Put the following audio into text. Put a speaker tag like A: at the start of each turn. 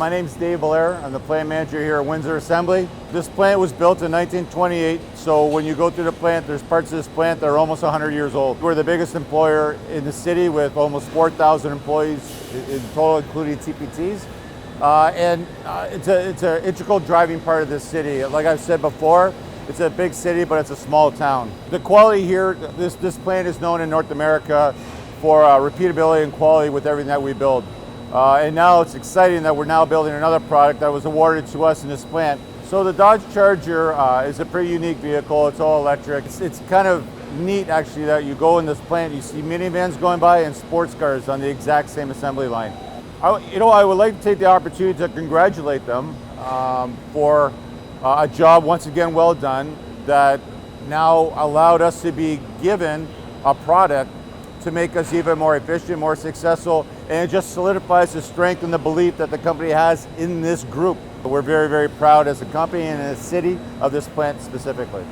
A: My name's David Bellaire. I'm the plant manager here at Windsor Assembly. This plant was built in 1928, so when you go through the plant, there's parts of this plant that are almost 100 years old. We're the biggest employer in the city with almost 4,000 employees in total, including TPTs. It's an integral driving part of this city. Like I've said before, it's a big city, but it's a small town. The quality here, this plant is known in North America for repeatability and quality with everything that we build. And now it's exciting that we're now building another product that was awarded to us in this plant. So the Dodge Charger is a pretty unique vehicle. It's all electric. It's kind of neat actually that you go in this plant, you see minivans going by and sports cars on the exact same assembly line. I would like to take the opportunity to congratulate them for a job once again well done that now allowed us to be given a product to make us even more efficient, more successful, and it just solidifies the strength and the belief that the company has in this group. We're very, very proud as a company and as a city of this plant specifically.